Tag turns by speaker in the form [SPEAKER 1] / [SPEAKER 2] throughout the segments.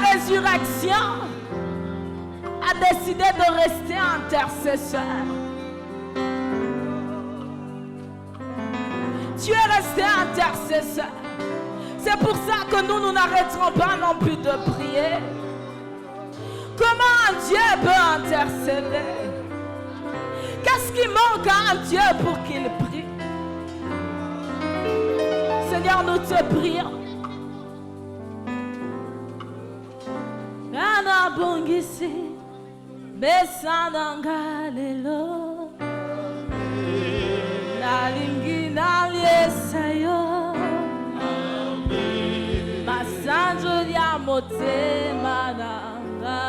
[SPEAKER 1] la résurrection, a décidé de rester intercesseur. Tu es resté intercesseur. C'est pour ça que nous n'arrêterons pas non plus de prier. Comment un Dieu peut intercéder? Qu'est-ce qui manque à un Dieu pour qu'il prie? Seigneur, nous te prions. Ana bongisi, besananga lelo, nalingi naliesayo, masanjo ya motema nanga.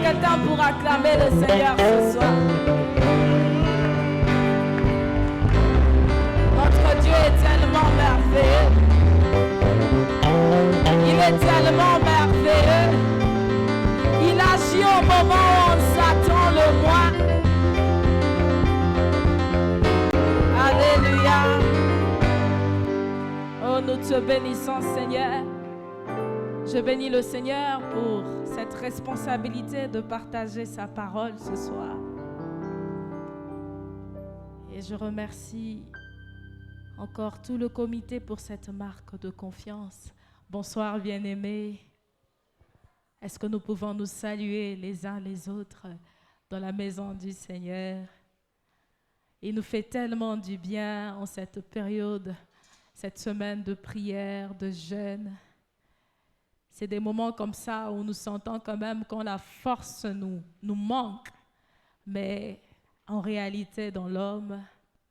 [SPEAKER 1] Quelqu'un pour acclamer le Seigneur ce soir. Notre Dieu est tellement merveilleux. Il est tellement merveilleux. Il agit au moment où on s'attend le moins. Alléluia. Oh, nous te bénissons, Seigneur. Je bénis le Seigneur pour cette responsabilité de partager sa parole ce soir. Et je remercie encore tout le comité pour cette marque de confiance. Bonsoir, bien-aimés. Est-ce que nous pouvons nous saluer les uns les autres dans la maison du Seigneur? Il nous fait tellement du bien en cette période, cette semaine de prière, de jeûne. C'est des moments comme ça où nous sentons quand même quand la force nous manque. Mais en réalité, dans l'homme,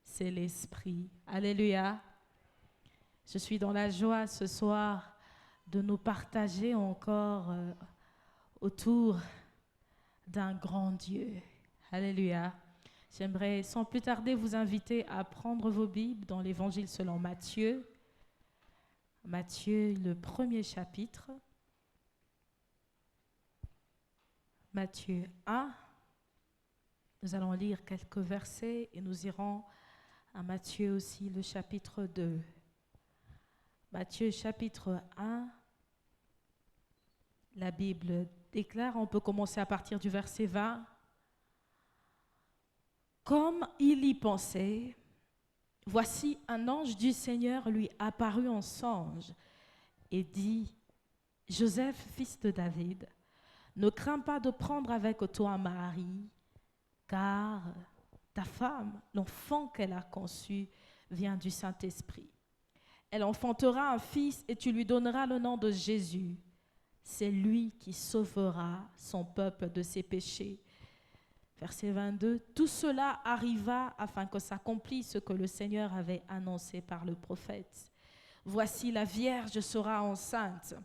[SPEAKER 1] c'est l'esprit. Alléluia. Je suis dans la joie ce soir de nous partager encore autour d'un grand Dieu. Alléluia. J'aimerais sans plus tarder vous inviter à prendre vos Bibles dans l'Évangile selon Matthieu. Matthieu, le premier chapitre. Matthieu 1, nous allons lire quelques versets et nous irons à Matthieu aussi, le chapitre 2. Matthieu chapitre 1, la Bible déclare, on peut commencer à partir du verset 20. Comme il y pensait, voici un ange du Seigneur lui apparut en songe et dit, Joseph, fils de David, ne crains pas de prendre avec toi Marie, car ta femme, l'enfant qu'elle a conçu, vient du Saint-Esprit. Elle enfantera un fils et tu lui donneras le nom de Jésus. C'est lui qui sauvera son peuple de ses péchés. Verset 22, tout cela arriva afin que s'accomplisse ce que le Seigneur avait annoncé par le prophète. Voici la Vierge sera enceinte.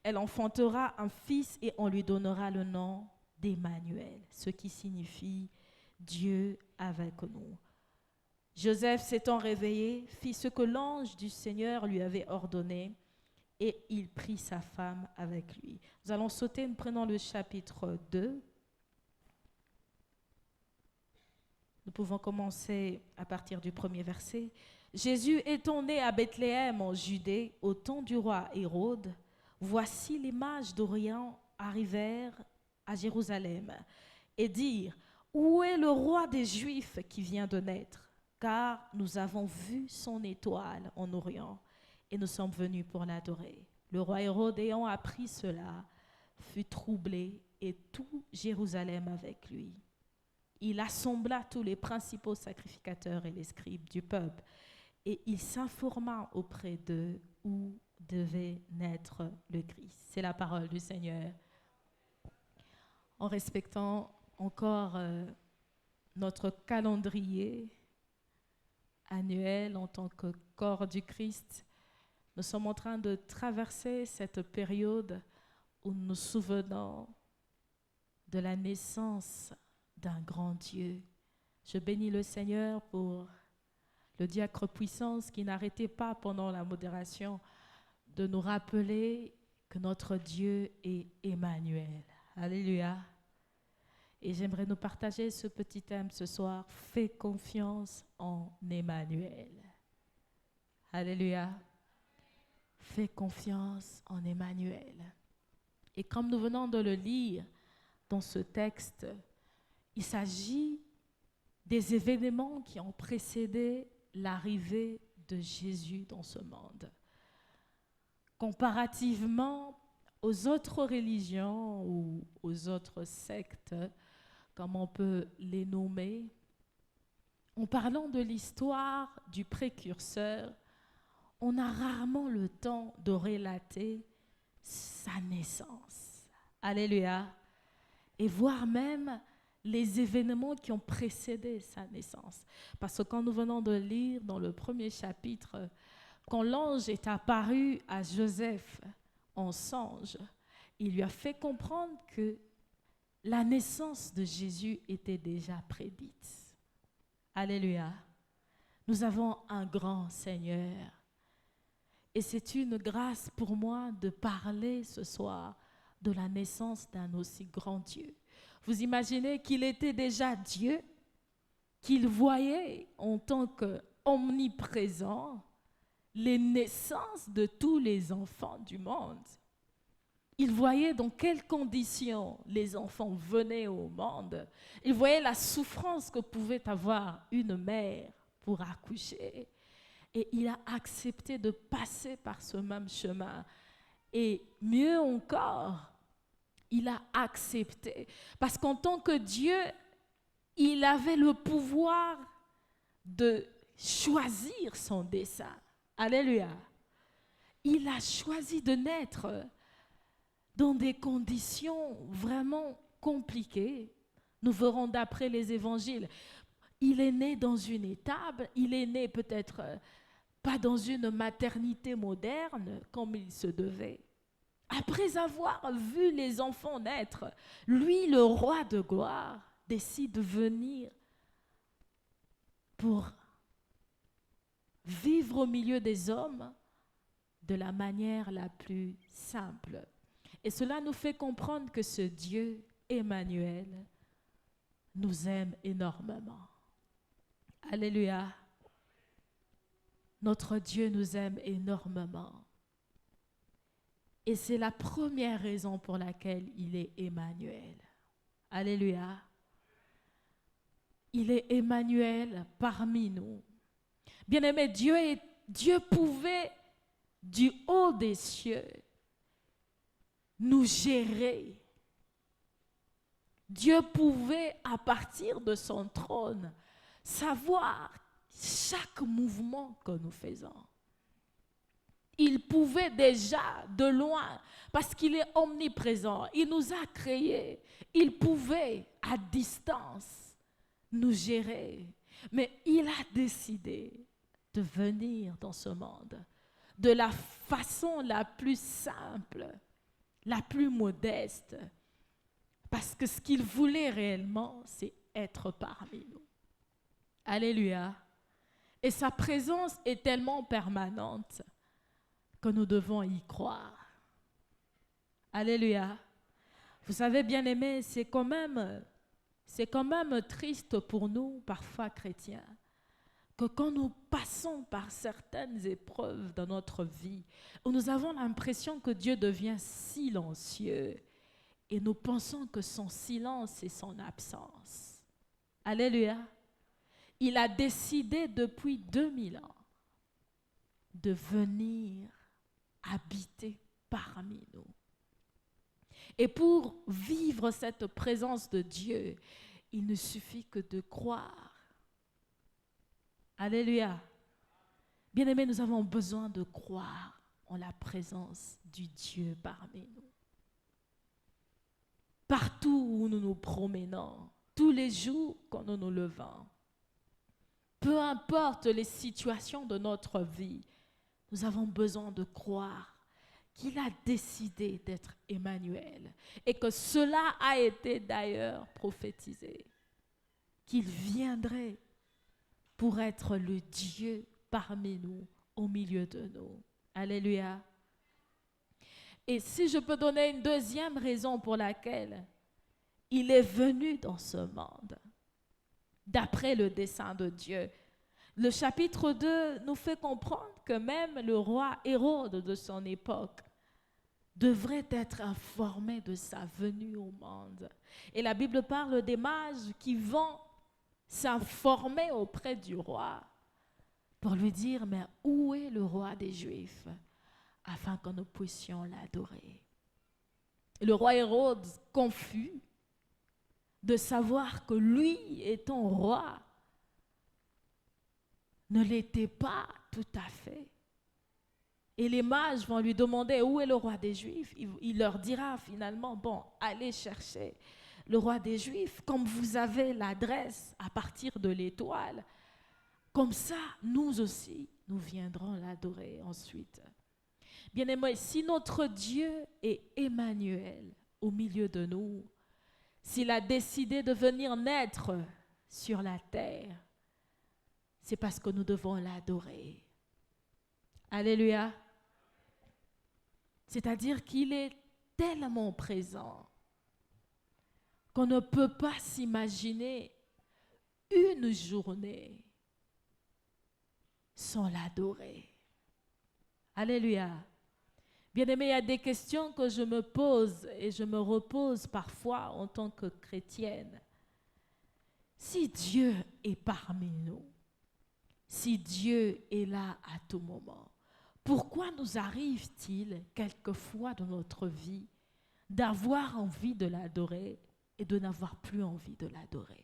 [SPEAKER 1] Elle enfantera un fils et on lui donnera le nom d'Emmanuel, ce qui signifie Dieu avec nous. Joseph s'étant réveillé, fit ce que l'ange du Seigneur lui avait ordonné et il prit sa femme avec lui. Nous allons sauter, nous prenons le chapitre 2. Nous pouvons commencer à partir du premier verset. Jésus étant né à Bethléem en Judée, au temps du roi Hérode, voici les mages d'Orient arrivèrent à Jérusalem et dirent, où est le roi des Juifs qui vient de naître? Car nous avons vu son étoile en Orient et nous sommes venus pour l'adorer. Le roi Hérode ayant appris cela fut troublé et tout Jérusalem avec lui. Il assembla tous les principaux sacrificateurs et les scribes du peuple et il s'informa auprès d'eux où devait naître le Christ. C'est la parole du Seigneur. En respectant encore notre calendrier annuel en tant que corps du Christ, nous sommes en train de traverser cette période où nous nous souvenons de la naissance d'un grand Dieu. Je bénis le Seigneur pour le diacre Puissance qui n'arrêtait pas pendant la modération de nous rappeler que notre Dieu est Emmanuel. Alléluia. Et j'aimerais nous partager ce petit thème ce soir. Fais confiance en Emmanuel. Alléluia. Fais confiance en Emmanuel. Et comme nous venons de le lire dans ce texte, il s'agit des événements qui ont précédé l'arrivée de Jésus dans ce monde. Comparativement aux autres religions ou aux autres sectes, comme on peut les nommer, en parlant de l'histoire du précurseur, on a rarement le temps de relater sa naissance. Alléluia. Et voire même les événements qui ont précédé sa naissance. Parce que quand nous venons de lire dans le premier chapitre, quand l'ange est apparu à Joseph en songe, il lui a fait comprendre que la naissance de Jésus était déjà prédite. Alléluia. Nous avons un grand Seigneur. Et c'est une grâce pour moi de parler ce soir de la naissance d'un aussi grand Dieu. Vous imaginez qu'il était déjà Dieu, qu'il voyait en tant qu'omniprésent les naissances de tous les enfants du monde. Il voyait dans quelles conditions les enfants venaient au monde. Il voyait la souffrance que pouvait avoir une mère pour accoucher. Et il a accepté de passer par ce même chemin. Et mieux encore, il a accepté. Parce qu'en tant que Dieu, il avait le pouvoir de choisir son dessein. Alléluia. Il a choisi de naître dans des conditions vraiment compliquées. Nous verrons d'après les évangiles. Il est né dans une étable, il est né peut-être pas dans une maternité moderne comme il se devait. Après avoir vu les enfants naître, lui, le roi de gloire, décide de venir pour vivre au milieu des hommes de la manière la plus simple. Et cela nous fait comprendre que ce Dieu, Emmanuel, nous aime énormément. Alléluia. Notre Dieu nous aime énormément. Et c'est la première raison pour laquelle il est Emmanuel. Alléluia. Il est Emmanuel parmi nous. Bien-aimé, Dieu pouvait, du haut des cieux, nous gérer. Dieu pouvait, à partir de son trône, savoir chaque mouvement que nous faisons. Il pouvait déjà, de loin, parce qu'il est omniprésent, il nous a créés, il pouvait, à distance, nous gérer. Mais il a décidé de venir dans ce monde de la façon la plus simple, la plus modeste, parce que ce qu'il voulait réellement, c'est être parmi nous. Alléluia. Et sa présence est tellement permanente que nous devons y croire. Alléluia. Vous savez, bien-aimés, c'est quand même triste pour nous, parfois chrétiens, que quand nous passons par certaines épreuves dans notre vie, où nous avons l'impression que Dieu devient silencieux, et nous pensons que son silence, c'est son absence. Alléluia. Il a décidé depuis 2000 ans de venir habiter parmi nous. Et pour vivre cette présence de Dieu, il ne suffit que de croire. Alléluia. Bien-aimés, nous avons besoin de croire en la présence du Dieu parmi nous. Partout où nous nous promenons, tous les jours quand nous nous levons. Peu importe les situations de notre vie, nous avons besoin de croire qu'il a décidé d'être Emmanuel et que cela a été d'ailleurs prophétisé, qu'il viendrait pour être le Dieu parmi nous, au milieu de nous. Alléluia. Et si je peux donner une deuxième raison pour laquelle il est venu dans ce monde, d'après le dessein de Dieu, le chapitre 2 nous fait comprendre que même le roi Hérode de son époque devrait être informé de sa venue au monde. Et la Bible parle des mages qui vont s'informer auprès du roi pour lui dire, mais où est le roi des Juifs, afin que nous puissions l'adorer. Le roi Hérode, confus de savoir que lui étant roi, ne l'était pas tout à fait. Et les mages vont lui demander où est le roi des Juifs. Il leur dira finalement, bon, allez chercher le roi des Juifs, comme vous avez l'adresse à partir de l'étoile, comme ça, nous aussi, nous viendrons l'adorer ensuite. Bien-aimés, si notre Dieu est Emmanuel au milieu de nous, s'il a décidé de venir naître sur la terre, c'est parce que nous devons l'adorer. Alléluia. C'est-à-dire qu'il est tellement présent qu'on ne peut pas s'imaginer une journée sans l'adorer. Alléluia. Bien-aimé, il y a des questions que je me pose et je me repose parfois en tant que chrétienne. Si Dieu est parmi nous, si Dieu est là à tout moment, pourquoi nous arrive-t-il quelquefois dans notre vie d'avoir envie de l'adorer et de n'avoir plus envie de l'adorer?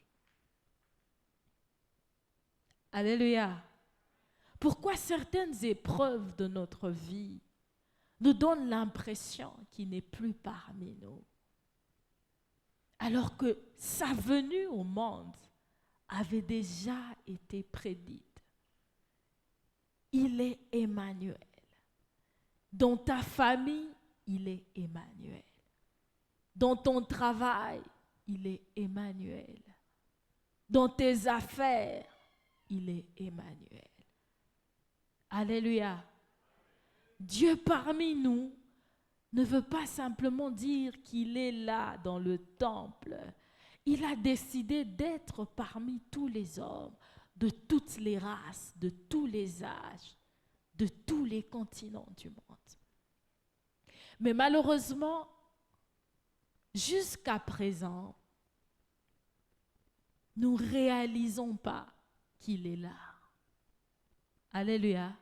[SPEAKER 1] Alléluia. Pourquoi certaines épreuves de notre vie nous donnent l'impression qu'il n'est plus parmi nous, alors que sa venue au monde avait déjà été prédite? Il est Emmanuel. Dans ta famille, il est Emmanuel. Dans ton travail, il est Emmanuel. Dans tes affaires, il est Emmanuel. Alléluia. Dieu parmi nous ne veut pas simplement dire qu'il est là dans le temple. Il a décidé d'être parmi tous les hommes, de toutes les races, de tous les âges, de tous les continents du monde. Mais malheureusement, jusqu'à présent, nous ne réalisons pas qu'il est là. Alléluia.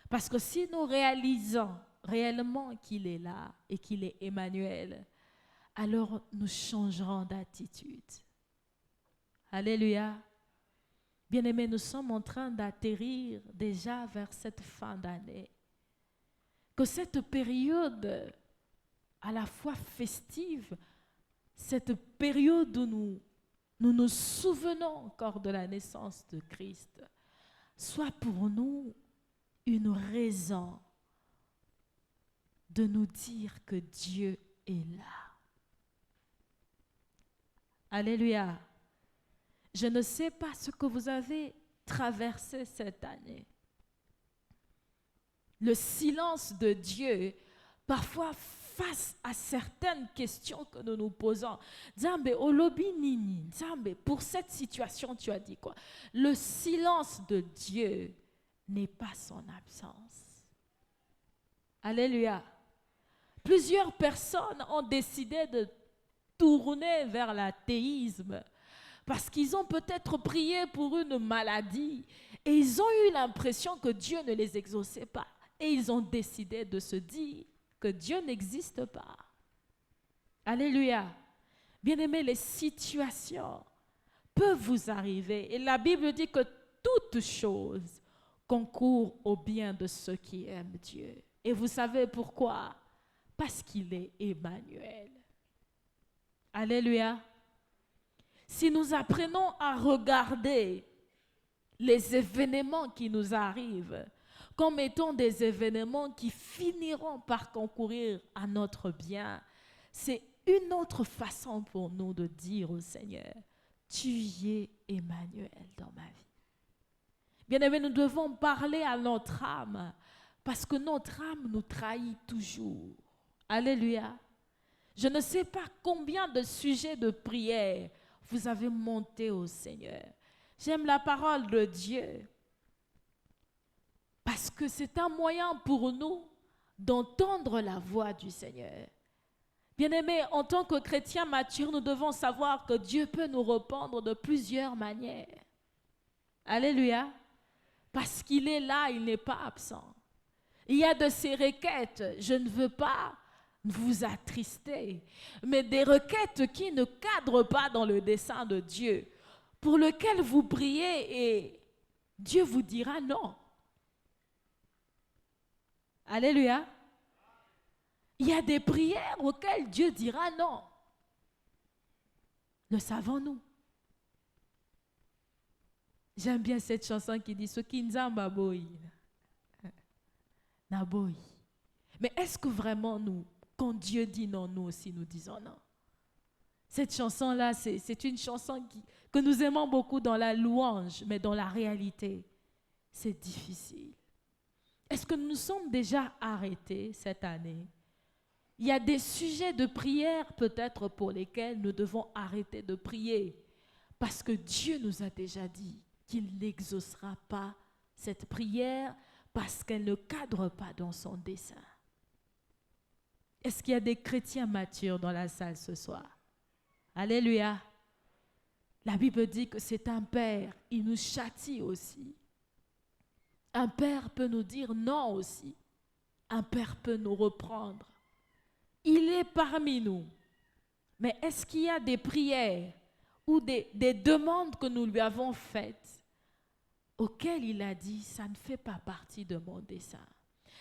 [SPEAKER 1] Parce que si nous réalisons réellement qu'il est là et qu'il est Emmanuel, alors nous changerons d'attitude. Alléluia. Bien-aimés, nous sommes en train d'atterrir déjà vers cette fin d'année. Que cette période à la fois festive, cette période où nous nous souvenons encore de la naissance de Christ, soit pour nous une raison de nous dire que Dieu est là. Alléluia. Je ne sais pas ce que vous avez traversé cette année. Le silence de Dieu, parfois face à certaines questions que nous nous posons. Zambe, olobi nini. Zambe, pour cette situation, tu as dit quoi? Le silence de Dieu n'est pas son absence. Alléluia. Plusieurs personnes ont décidé de tourner vers l'athéisme parce qu'ils ont peut-être prié pour une maladie et ils ont eu l'impression que Dieu ne les exauçait pas. Et ils ont décidé de se dire que Dieu n'existe pas. Alléluia. Bien-aimés, les situations peuvent vous arriver. Et la Bible dit que toute chose concourt au bien de ceux qui aiment Dieu. Et vous savez pourquoi? Parce qu'il est Emmanuel. Alléluia. Si nous apprenons à regarder les événements qui nous arrivent comme étant des événements qui finiront par concourir à notre bien, c'est une autre façon pour nous de dire au Seigneur, tu y es Emmanuel dans ma vie. Bien-aimés, nous devons parler à notre âme parce que notre âme nous trahit toujours. Alléluia. Je ne sais pas combien de sujets de prière vous avez monté au Seigneur. J'aime la parole de Dieu parce que c'est un moyen pour nous d'entendre la voix du Seigneur. Bien-aimés, en tant que chrétiens matures, nous devons savoir que Dieu peut nous répondre de plusieurs manières. Alléluia. Parce qu'il est là, il n'est pas absent. Il y a de ces requêtes, je ne veux pas vous attrister, mais des requêtes qui ne cadrent pas dans le dessein de Dieu, pour lesquelles vous priez et Dieu vous dira non. Alléluia. Il y a des prières auxquelles Dieu dira non. Le savons-nous? J'aime bien cette chanson qui dit « Sokinza Maboy ». Naboy. Mais est-ce que vraiment nous, quand Dieu dit non, nous aussi nous disons non? Cette chanson-là, c'est une chanson que nous aimons beaucoup dans la louange, mais dans la réalité, c'est difficile. Est-ce que nous sommes déjà arrêtés cette année? Il y a des sujets de prière peut-être pour lesquels nous devons arrêter de prier parce que Dieu nous a déjà dit qu'il n'exaucera pas cette prière parce qu'elle ne cadre pas dans son dessein. Est-ce qu'il y a des chrétiens matures dans la salle ce soir? Alléluia. La Bible dit que c'est un père, il nous châtie aussi. Un père peut nous dire non aussi. Un père peut nous reprendre. Il est parmi nous. Mais est-ce qu'il y a des prières ou des demandes que nous lui avons faites auxquelles il a dit, ça ne fait pas partie de mon dessein?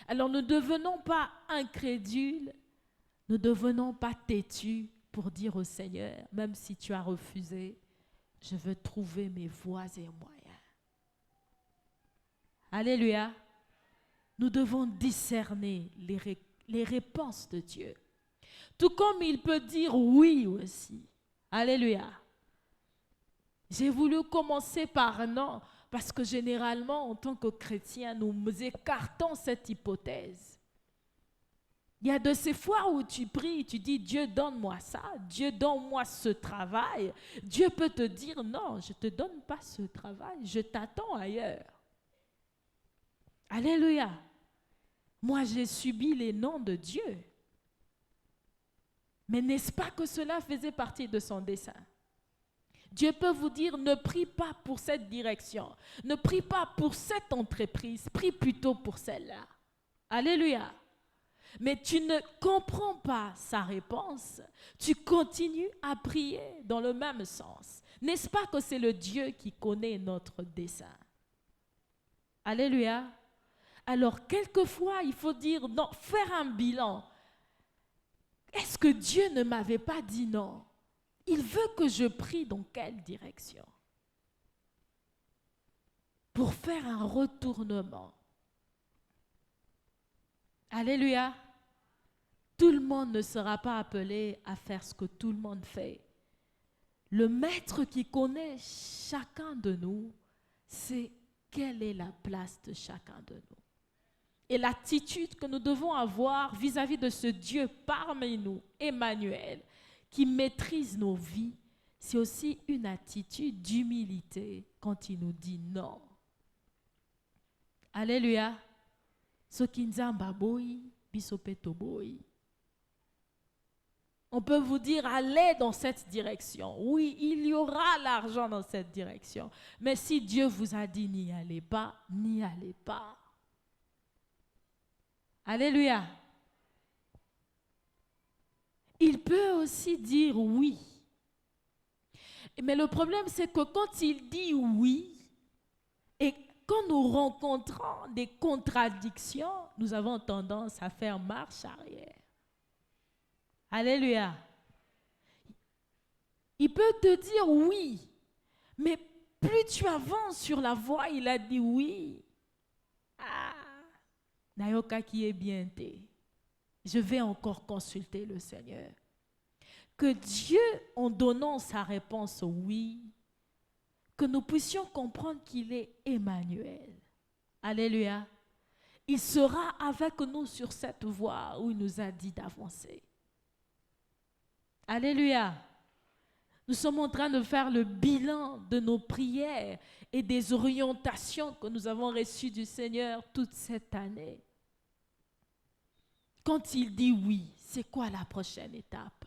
[SPEAKER 1] Alors ne devenons pas incrédules, ne devenons pas têtus pour dire au Seigneur, même si tu as refusé, je veux trouver mes voies et moyens. Alléluia. Nous devons discerner les réponses de Dieu. Tout comme il peut dire oui aussi. Alléluia. J'ai voulu commencer par non, parce que généralement, en tant que chrétiens, nous écartons cette hypothèse. Il y a de ces fois où tu pries, tu dis, Dieu donne-moi ça, Dieu donne-moi ce travail. Dieu peut te dire, non, je ne te donne pas ce travail, je t'attends ailleurs. Alléluia. Moi, j'ai subi les noms de Dieu. Mais n'est-ce pas que cela faisait partie de son dessein? Dieu peut vous dire, ne prie pas pour cette direction, ne prie pas pour cette entreprise, prie plutôt pour celle-là. Alléluia. Mais tu ne comprends pas sa réponse, tu continues à prier dans le même sens. N'est-ce pas que c'est le Dieu qui connaît notre dessein? Alléluia. Alors, quelquefois, il faut dire non, faire un bilan. Est-ce que Dieu ne m'avait pas dit non? Il veut que je prie dans quelle direction? Pour faire un retournement. Alléluia. Tout le monde ne sera pas appelé à faire ce que tout le monde fait. Le maître qui connaît chacun de nous, c'est quelle est la place de chacun de nous. Et l'attitude que nous devons avoir vis-à-vis de ce Dieu parmi nous, Emmanuel, qui maîtrise nos vies, c'est aussi une attitude d'humilité quand il nous dit non. Alléluia. On peut vous dire, allez dans cette direction. Oui, il y aura l'argent dans cette direction. Mais si Dieu vous a dit n'y allez pas, n'y allez pas. Alléluia. Il peut aussi dire oui. Mais le problème, c'est que quand il dit oui, et quand nous rencontrons des contradictions, nous avons tendance à faire marche arrière. Alléluia. Il peut te dire oui, mais plus tu avances sur la voie, il a dit oui. Ah, Nayoka qui est bien té. Je vais encore consulter le Seigneur. Que Dieu, en donnant sa réponse oui, que nous puissions comprendre qu'il est Emmanuel. Alléluia. Il sera avec nous sur cette voie où il nous a dit d'avancer. Alléluia. Nous sommes en train de faire le bilan de nos prières et des orientations que nous avons reçues du Seigneur toute cette année. Quand il dit oui, c'est quoi la prochaine étape?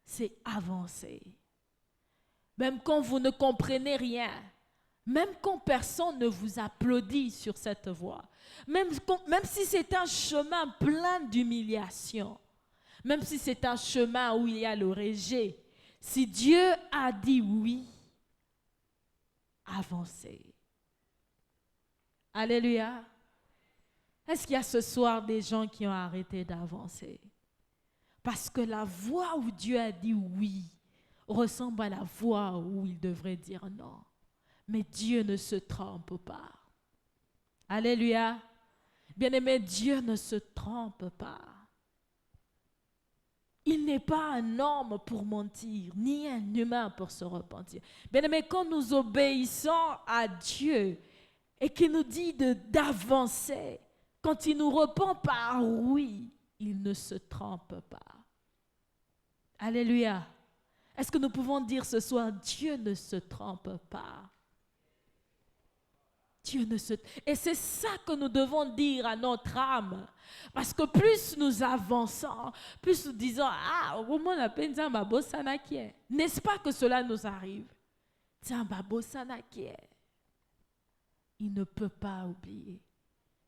[SPEAKER 1] C'est avancer. Même quand vous ne comprenez rien, même quand personne ne vous applaudit sur cette voie, même si c'est un chemin plein d'humiliation, même si c'est un chemin où il y a le rejet, si Dieu a dit oui, avancez. Alléluia. Est-ce qu'il y a ce soir des gens qui ont arrêté d'avancer? Parce que la voie où Dieu a dit oui ressemble à la voie où il devrait dire non. Mais Dieu ne se trompe pas. Alléluia. Bien-aimé, Dieu ne se trompe pas. Il n'est pas un homme pour mentir, ni un humain pour se repentir. Bien-aimé, quand nous obéissons à Dieu et qu'il nous dit d'avancer, quand il nous répond par oui, il ne se trompe pas. Alléluia. Est-ce que nous pouvons dire ce soir, Dieu ne se trompe pas? Dieu ne se... Et c'est ça que nous devons dire à notre âme. Parce que plus nous avançons, plus nous disons, ah, au moment la peine, n'est-ce pas que cela nous arrive? Il ne peut pas oublier.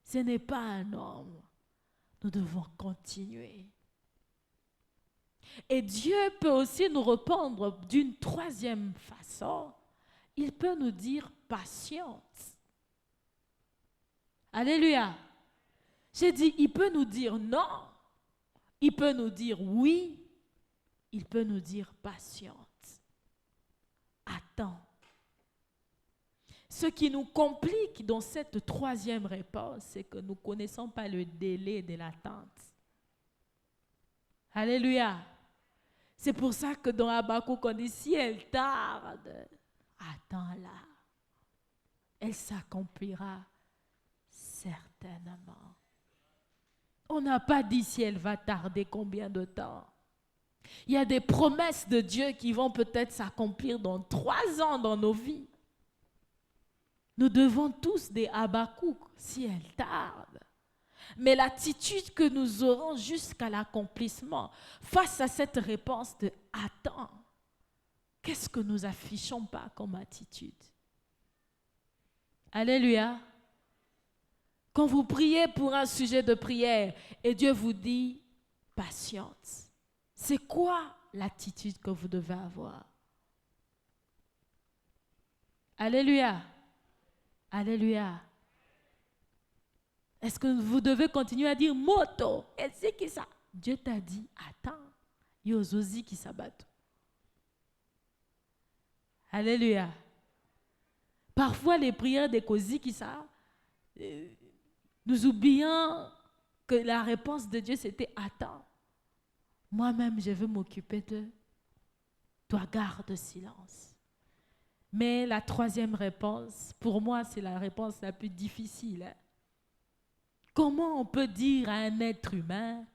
[SPEAKER 1] Ce n'est pas un homme. Nous devons continuer. Et Dieu peut aussi nous répondre d'une troisième façon. Il peut nous dire patience. Alléluia. J'ai dit, il peut nous dire non. Il peut nous dire oui. Il peut nous dire patience. Attends. Ce qui nous complique dans cette troisième réponse, c'est que nous ne connaissons pas le délai de l'attente. Alléluia. C'est pour ça que dans Habakkuk, on dit, si elle tarde, attends-la. Elle s'accomplira certainement. On n'a pas dit si elle va tarder combien de temps. Il y a des promesses de Dieu qui vont peut-être s'accomplir dans 3 ans dans nos vies. Nous devons tous des Habakkuk si elle tarde. Mais l'attitude que nous aurons jusqu'à l'accomplissement, face à cette réponse de « attends », qu'est-ce que nous affichons pas comme attitude? Alléluia. Quand vous priez pour un sujet de prière et Dieu vous dit « patience », c'est quoi l'attitude que vous devez avoir? Alléluia. Alléluia. Est-ce que vous devez continuer à dire moto? Et c'est qui ça? Dieu t'a dit, attends. Yozozi qui s'abattent. Alléluia. Parfois, les prières des cosy qui ça, nous oublions que la réponse de Dieu c'était attends. Moi-même, je veux m'occuper de toi, garde silence. Mais la troisième réponse, pour moi, c'est la réponse la plus difficile. Comment on peut dire à un être humain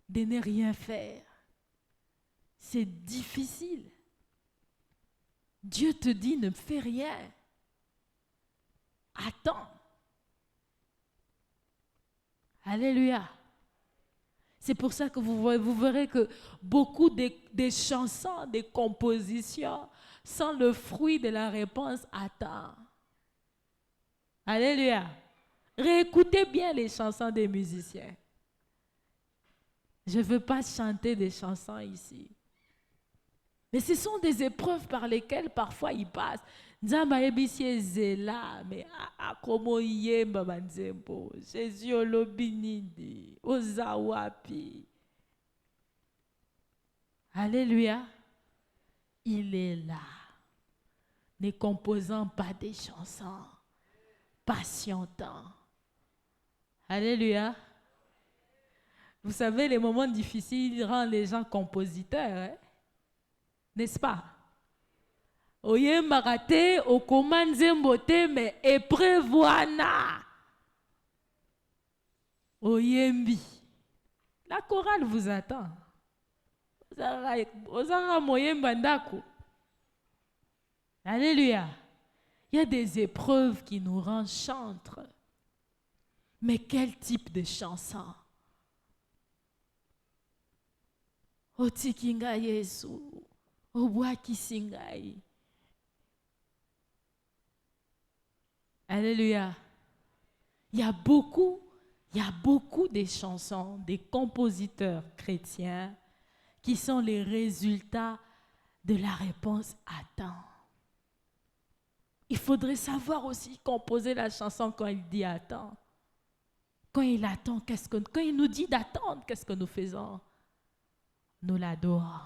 [SPEAKER 1] de ne rien faire? C'est difficile. Dieu te dit ne fais rien. Attends. Alléluia. C'est pour ça que vous verrez que beaucoup des chansons, des compositions sont le fruit de la réponse attends. Alléluia. Réécoutez bien les chansons des musiciens. Je ne veux pas chanter des chansons ici. Mais ce sont des épreuves par lesquelles parfois ils passent. Nzamba ebisi ezela mais akomo yemba banzembo Jésus olobinindi ozawapi. Alléluia. il est là, ne composant pas des chansons, patientant. Alléluia. Vous savez, les moments difficiles rendent les gens compositeurs, hein? N'est-ce pas? Oye marate, okomanze mbote, mais eprévoana. Oyembi. La chorale vous attend. Alléluia. Il y a des épreuves qui nous rendent chantres. Mais quel type de chanson? Otikinga Yesu, obwaki singai. Alléluia. Il y a beaucoup de chansons, des compositeurs chrétiens qui sont les résultats de la réponse à temps. Il faudrait savoir aussi composer la chanson quand il dit attends. Quand il attend, quand il nous dit d'attendre, qu'est-ce que nous faisons? Nous l'adorons.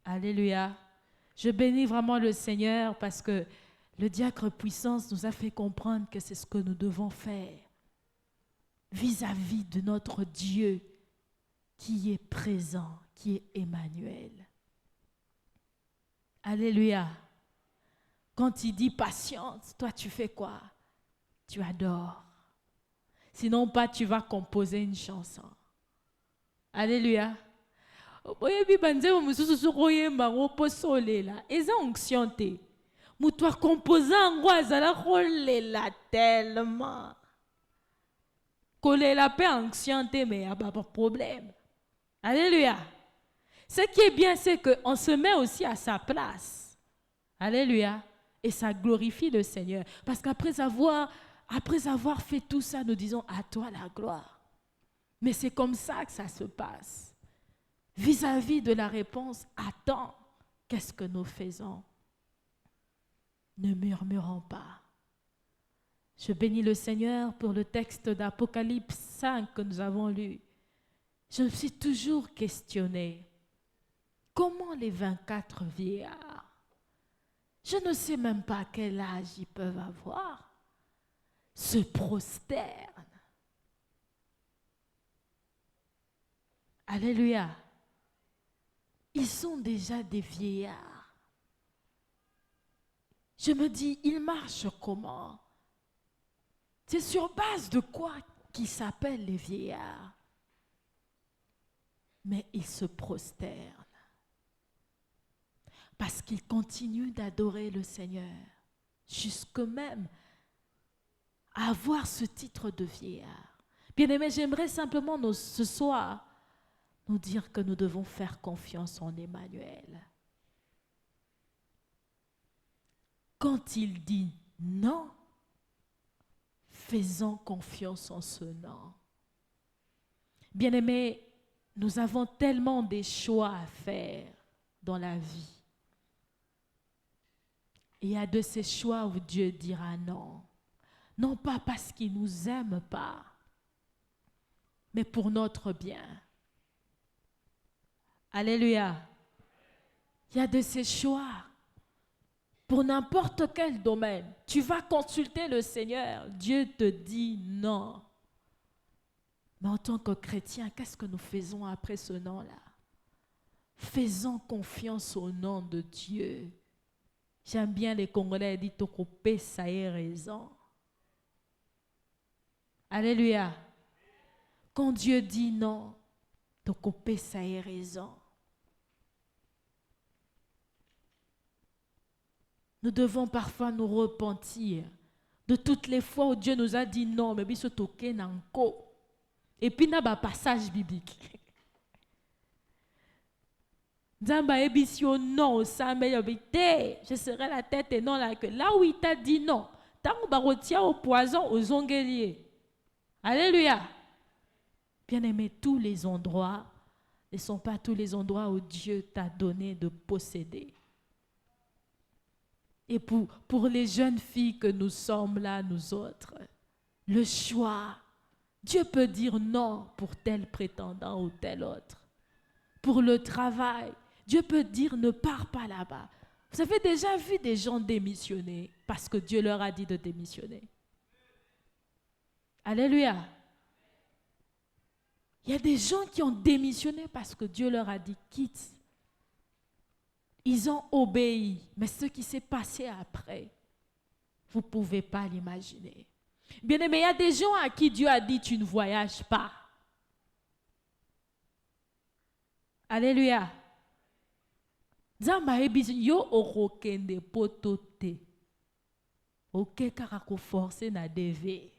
[SPEAKER 1] Alléluia. Je bénis vraiment le Seigneur parce que le diacre puissance nous a fait comprendre que c'est ce que nous devons faire vis-à-vis de notre Dieu qui est présent, qui est Emmanuel. Alléluia. Quand il dit patience, toi tu fais quoi? Tu adores. Sinon pas, tu vas composer une chanson. Alléluia. Oyebi banzebo mususu sokoyemba ngoposolela eza onction te. Mutu akompoza ngo azala kolela tellement. Kolela pe onction te mais y'a pas de problème. Alléluia. Ce qui est bien, c'est qu'on se met aussi à sa place. Alléluia. Et ça glorifie le Seigneur. Parce qu'après avoir fait tout ça, nous disons à toi la gloire. Mais c'est comme ça que ça se passe. Vis-à-vis de la réponse, attends, qu'est-ce que nous faisons? Ne murmurons pas. Je bénis le Seigneur pour le texte d'Apocalypse 5 que nous avons lu. Je me suis toujours questionnée. Comment les 24 vieillards, je ne sais même pas quel âge ils peuvent avoir, se prosternent? Alléluia. Ils sont déjà des vieillards. Je me dis, ils marchent comment? C'est sur base de quoi qu'ils s'appellent les vieillards? Mais ils se prosternent. Parce qu'ils continuent d'adorer le Seigneur. Jusque même à avoir ce titre de vieillard. Bien-aimés, j'aimerais simplement ce soir nous dire que nous devons faire confiance en Emmanuel. Quand il dit non, faisons confiance en ce non. Bien-aimés, nous avons tellement de choix à faire dans la vie. Et il y a de ces choix où Dieu dira non. Non pas parce qu'il ne nous aime pas, mais pour notre bien. Alléluia. Il y a de ces choix. Pour n'importe quel domaine, tu vas consulter le Seigneur. Dieu te dit non. Mais en tant que chrétien, qu'est-ce que nous faisons après ce nom-là? Faisons confiance au nom de Dieu. J'aime bien les Congolais disent Tokopé, ça ait raison. Alléluia. Quand Dieu dit non, Tokopé, ça ait raison. Nous devons parfois nous repentir de toutes les fois où Dieu nous a dit non, mais biso toke nanko. Et puis, il y a un passage biblique. Nzamba ebisio non, ça je serai la tête et non la queue. Là où il t'a dit non, tant que barotia au poison, aux ongeliers. Alléluia. Bien-aimé, tous les endroits ne sont pas tous les endroits où Dieu t'a donné de posséder. Et pour les jeunes filles que nous sommes là, nous autres, le choix, Dieu peut dire non pour tel prétendant ou tel autre. pour le travail. Dieu peut dire ne pars pas là-bas. Vous avez déjà vu des gens démissionner parce que Dieu leur a dit de démissionner. Alléluia. Il y a des gens qui ont démissionné parce que Dieu leur a dit quitte. Ils ont obéi, mais ce qui s'est passé après, vous ne pouvez pas l'imaginer. Bien aimé, il y a des gens à qui Dieu a dit tu ne voyages pas. Alléluia. Zamba ebizi yo okokende potote. Oke karako forcé na deve.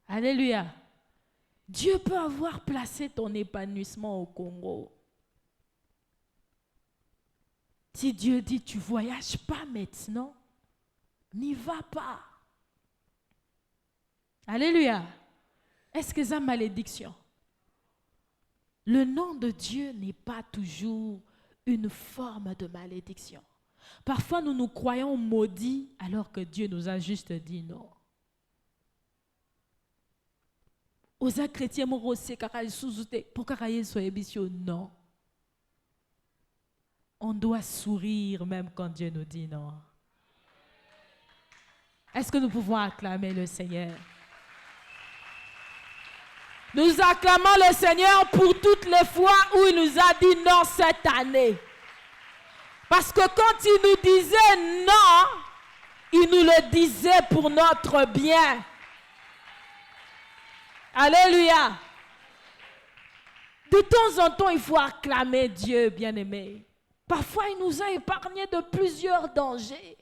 [SPEAKER 1] Alléluia. Dieu peut avoir placé ton épanouissement au Congo. Si Dieu dit tu ne voyages pas maintenant, n'y va pas. Alléluia. Est-ce que c'est une malédiction? Le nom de Dieu n'est pas toujours une forme de malédiction. Parfois, nous nous croyons maudits alors que Dieu nous a juste dit non. Aux chrétiens, non. On doit sourire même quand Dieu nous dit non. Est-ce que nous pouvons acclamer le Seigneur? Nous acclamons le Seigneur pour toutes les fois où il nous a dit non cette année. Parce que quand il nous disait non, il nous le disait pour notre bien. Alléluia. De temps en temps, il faut acclamer Dieu, bien-aimé. Parfois, il nous a épargné de plusieurs dangers.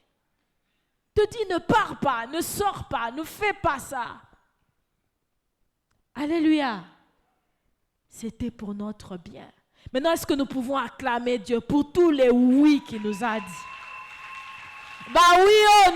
[SPEAKER 1] Te dit ne pars pas, ne sors pas, ne fais pas ça. Alléluia. C'était pour notre bien. Maintenant, est-ce que nous pouvons acclamer Dieu pour tous les oui qu'il nous a dit? Bah oui, oh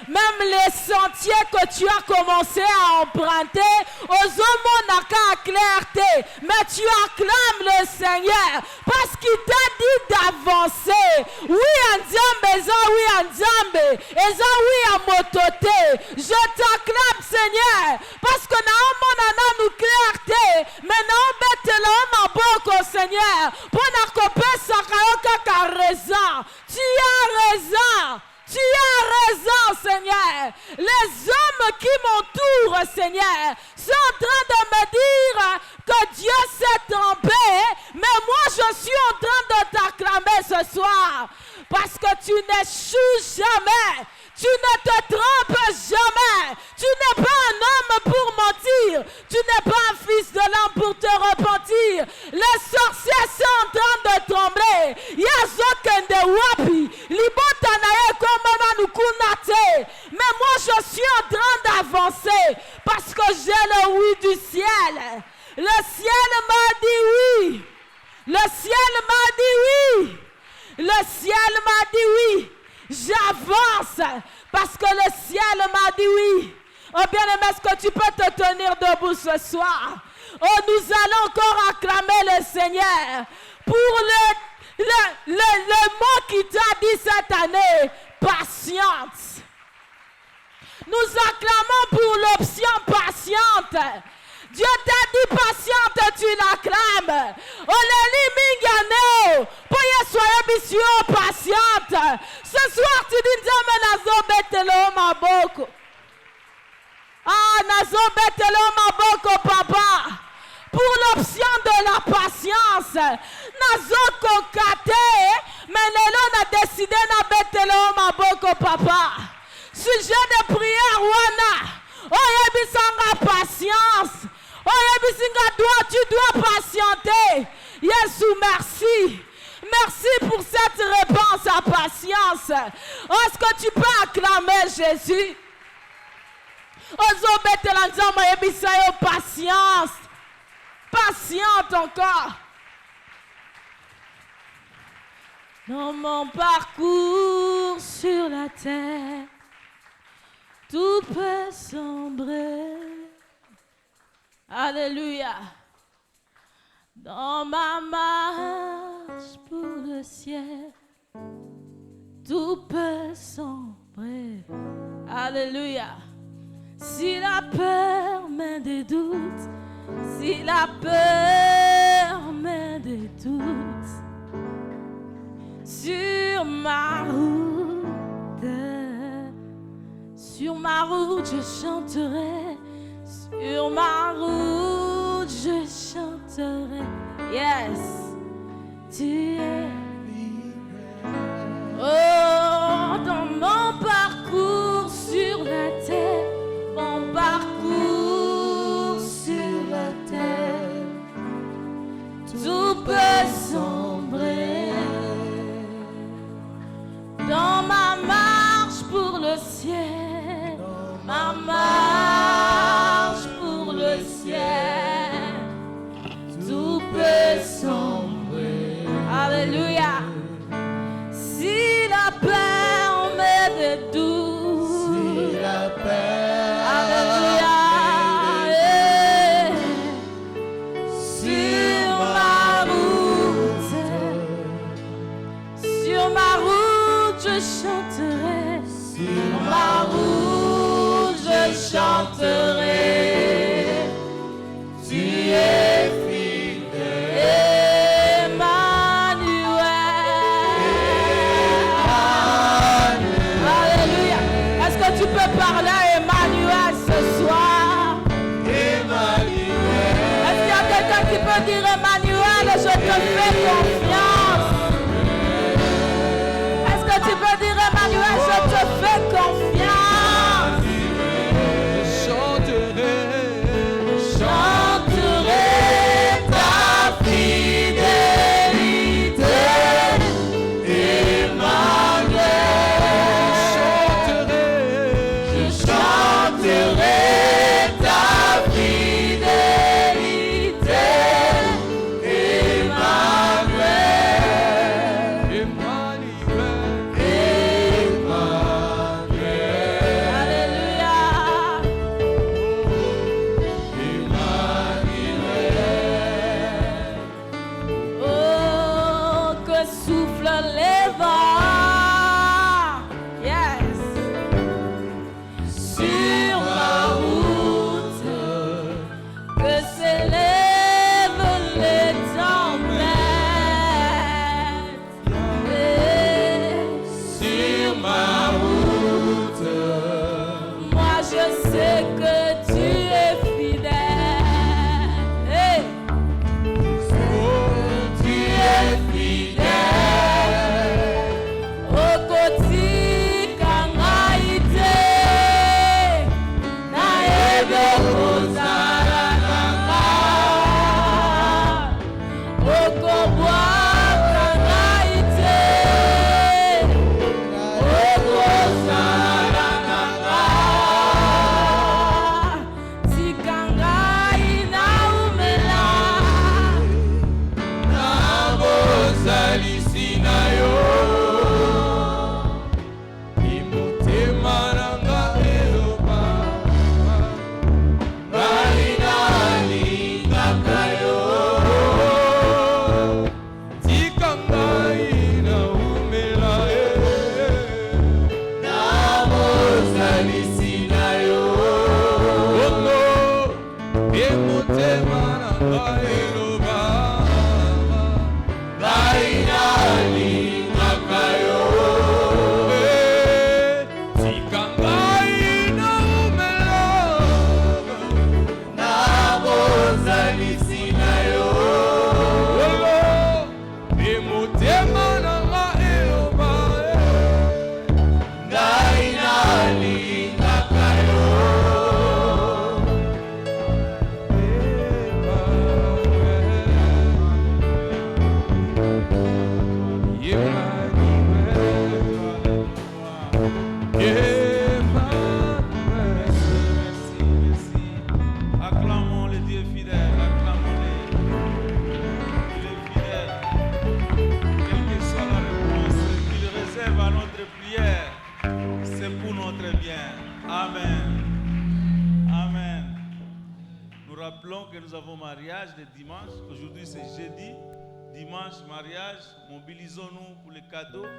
[SPEAKER 1] même les sentiers que tu as commencé à emprunter, aux hommes n'a qu'à clarté, mais tu acclames le Seigneur parce qu'il t'a dit d'avancer. Oui, Nzambe, oui, Nzambe, oui, à mototé. Je t'acclame, Seigneur, parce que nous nous clarté, mais non, bête l'homme beaucoup, Seigneur, pour n'accomplir sa raison. Tu as raison. Tu as raison, Seigneur. Les hommes qui m'entourent, Seigneur, sont en train de me dire que Dieu s'est trompé, mais moi je suis en train de t'acclamer ce soir parce que tu n'échoues jamais. Tu ne te trompes jamais. Tu n'es pas un homme pour mentir. Tu n'es pas un fils de l'homme pour te repentir. Les sorciers sont en train de tomber. Yazokende wapi. Libotanaye komama nukunate. Mais moi je suis en train d'avancer parce que j'ai le oui du ciel. Le ciel m'a dit oui. Le ciel m'a dit oui. Le ciel m'a dit oui. J'avance parce que le ciel m'a dit oui. Oh bien-aimé, est-ce que tu peux te tenir debout ce soir? Oh, nous allons encore acclamer le Seigneur pour le mot qu'il t'a dit cette année, patience. Nous acclamons pour l'option patiente. Dieu t'a dit patiente, tu l'acclames. Oleli mingano, poye soye bisio patiente. Ce soir tu dis nzambe nazo betelo maboko. Ah, nazo betelo maboko papa. Pour l'option de la patience, nazo kokate, mais lelo na décidé na betelo maboko papa. Sujet de prière wana. Oh yebisanga patience. Oh Yebisinga, tu dois patienter. Yesu, merci. Merci pour cette réponse à patience. Oh, est-ce que tu peux acclamer Jésus? Ozo betelanzama yebisayo patience. Patiente encore. Dans mon parcours sur la terre, tout peut sombrer. Alléluia. Dans ma marche pour le ciel, tout peut sombrer. Alléluia. Si la peur mène des doutes, Si la peur met des doutes sur ma route, je chanterai. Sur ma route, je chanterai. Yes, tu es. Oh, dans mon parcours sur la terre, mon parcours sur la terre, tout peut sombrer. Dans ma marche pour le ciel, ma marche pour le ciel, tout peut sombrer. Alléluia. Si la peur met des doutes,
[SPEAKER 2] Si la peur
[SPEAKER 1] Alléluia. Sur ma route, je chanterai. Sur ma route, je chanterai. Tu es fidèle, Emmanuel. Alléluia. Est-ce que tu peux parler à Emmanuel ce soir?
[SPEAKER 2] Emmanuel.
[SPEAKER 1] Est-ce qu'il y a quelqu'un qui peut dire Emmanuel, je te fais confiance? Est-ce que tu peux dire Emmanuel, je te fais confiance? Chanterai ta fidélité, Emmanuel. Je chanterai ta fidélité, Emmanuel. Alléluia. Oh, que soufflent les vents. Yes. Sur ma route, que s'élèvent les tempêtes. Sur ma route, moi je sais que tu es fidèle. Hey. Tu es fidèle. Au quotidien, naebe kozala nanga. Okobwaka ngai te. Okozala nanga. Tika ngai naumela.
[SPEAKER 2] Nabozalisi na yo. Imotema nanga eloba. Ngai nalingaka yo. Tika ngai naumela ye. Nabozalisi na yo. Imotema nanga eloba. Ngai nalingaka yo. Tika ngai naumela. Nabozalisi na yo. Motema nanga eloba. Ngai nalingaka yo.
[SPEAKER 3] Acclamons le Dieu fidèle, acclamons-le. Il est fidèle. Quelle que soit la réponse qu'il réserve à notre prière, c'est pour notre bien. Amen. Amen. Nous rappelons que nous avons mariage le dimanche. Aujourd'hui c'est jeudi. Dimanche, mariage. Mobilisons-nous pour les cadeaux.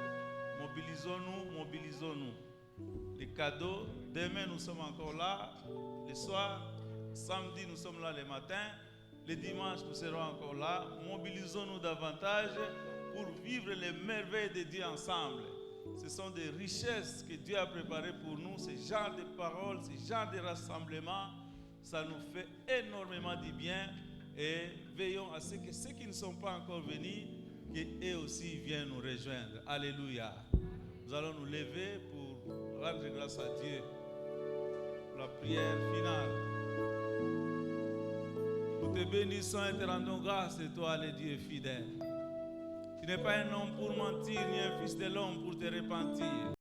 [SPEAKER 3] Mobilisons-nous, mobilisons-nous. Les cadeaux. Demain nous sommes encore là. Le soir, Samedi, nous sommes là le matin. Le dimanche, nous serons encore là. Mobilisons-nous davantage pour vivre les merveilles de Dieu ensemble. Ce sont des richesses que Dieu a préparées pour nous. Ce genre de paroles, ce genre de rassemblements, ça nous fait énormément du bien. Et veillons à ce que ceux qui ne sont pas encore venus, qu'eux aussi viennent nous rejoindre. Alléluia. Nous allons nous lever pour rendre grâce à Dieu. La prière finale. Nous te bénissons et te rendons grâce, et toi, le Dieu fidèle. Tu n'es pas un homme pour mentir, ni un fils de l'homme pour te repentir.